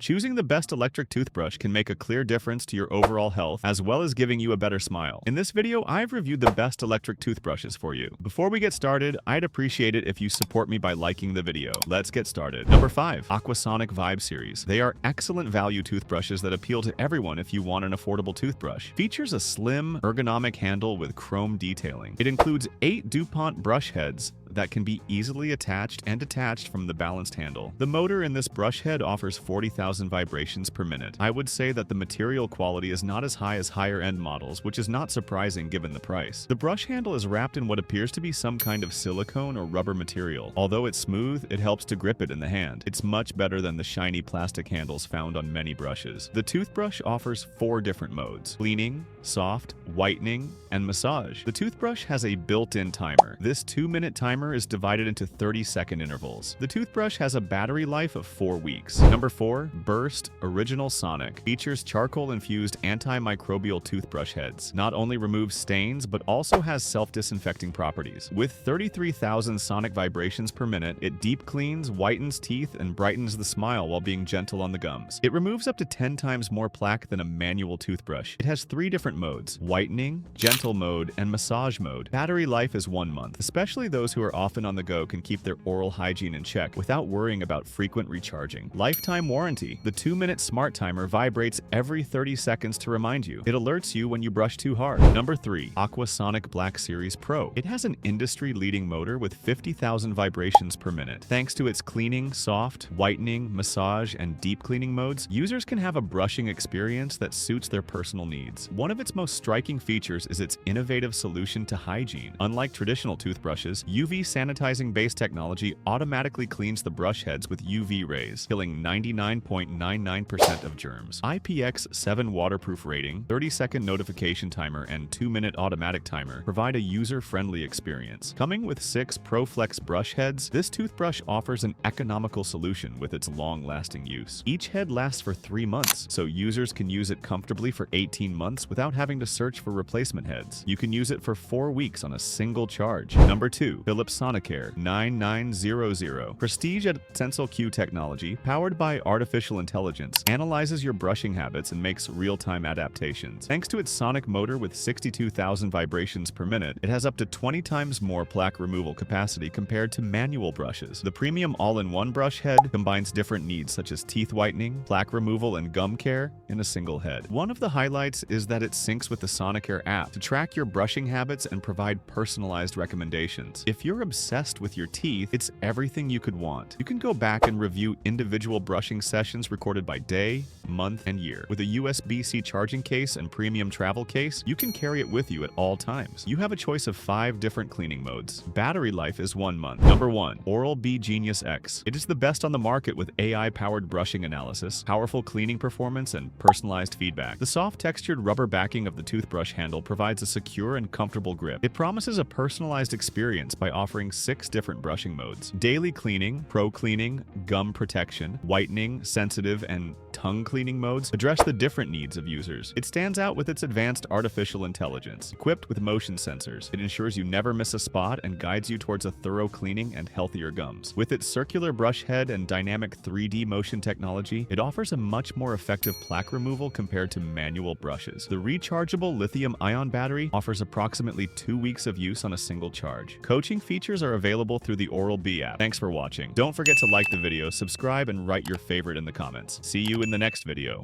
Choosing the best electric toothbrush can make a clear difference to your overall health, as well as giving you a better smile. In this video, I've reviewed the best electric toothbrushes for you. Before we get started, I'd appreciate it if you support me by liking the video. Let's get started. Number 5. Aquasonic Vibe Series. They are excellent value toothbrushes that appeal to everyone if you want an affordable toothbrush. Features a slim, ergonomic handle with chrome detailing. It includes 8 DuPont brush heads that can be easily attached and detached from the balanced handle. The motor in this brush head offers 40,000 vibrations per minute. I would say that the material quality is not as high as higher-end models, which is not surprising given the price. The brush handle is wrapped in what appears to be some kind of silicone or rubber material. Although it's smooth, it helps to grip it in the hand. It's much better than the shiny plastic handles found on many brushes. The toothbrush offers 4 different modes: cleaning, soft, whitening, and massage. The toothbrush has a built-in timer. This 2-minute timer is divided into 30-second intervals. The toothbrush has a battery life of 4 weeks. Number 4. Burst Original Sonic. Features charcoal-infused antimicrobial toothbrush heads. Not only removes stains, but also has self-disinfecting properties. With 33,000 sonic vibrations per minute, it deep cleans, whitens teeth, and brightens the smile while being gentle on the gums. It removes up to 10 times more plaque than a manual toothbrush. It has 3 different modes: whitening, gentle mode, and massage mode. Battery life is 1 month. Especially those who are often on the go can keep their oral hygiene in check without worrying about frequent recharging. Lifetime warranty. The 2-minute smart timer vibrates every 30 seconds to remind you. It alerts you when you brush too hard. Number 3. Aquasonic Black Series Pro. It has an industry-leading motor with 50,000 vibrations per minute. Thanks to its cleaning, soft, whitening, massage, and deep cleaning modes, users can have a brushing experience that suits their personal needs. One of its most striking features is its innovative solution to hygiene. Unlike traditional toothbrushes, UV sanitizing-based technology automatically cleans the brush heads with UV rays, killing 99.99% of germs. IPX7 waterproof rating, 30-second notification timer, and 2-minute automatic timer provide a user-friendly experience. Coming with 6 ProFlex brush heads, this toothbrush offers an economical solution with its long-lasting use. Each head lasts for 3 months, so users can use it comfortably for 18 months without having to search for replacement heads. You can use it for 4 weeks on a single charge. Number 2. Philips Sonicare 9900. Prestige at SenselQ technology, powered by artificial intelligence, analyzes your brushing habits and makes real-time adaptations. Thanks to its sonic motor with 62,000 vibrations per minute, it has up to 20 times more plaque removal capacity compared to manual brushes. The premium all-in-one brush head combines different needs such as teeth whitening, plaque removal, and gum care in a single head. One of the highlights is that it syncs with the Sonicare app to track your brushing habits and provide personalized recommendations. If you're obsessed with your teeth, it's everything you could want. You can go back and review individual brushing sessions recorded by day, month, and year. With a USB-C charging case and premium travel case, you can carry it with you at all times. You have a choice of 5 different cleaning modes. Battery life is 1 month. Number 1. Oral-B Genius X. It is the best on the market with AI-powered brushing analysis, powerful cleaning performance, and personalized feedback. The soft textured rubber backing of the toothbrush handle provides a secure and comfortable grip. It promises a personalized experience by offering 6 different brushing modes: daily cleaning, pro cleaning, gum protection, whitening, sensitive, and tongue cleaning modes address the different needs of users. It stands out with its advanced artificial intelligence. Equipped with motion sensors, it ensures you never miss a spot and guides you towards a thorough cleaning and healthier gums. With its circular brush head and dynamic 3D motion technology, it offers a much more effective plaque removal compared to manual brushes. The rechargeable lithium-ion battery offers approximately 2 weeks of use on a single charge. Coaching features are available through the Oral-B app. Thanks for watching. Don't forget to like the video, subscribe, and write your favorite in the comments. See you in the next video.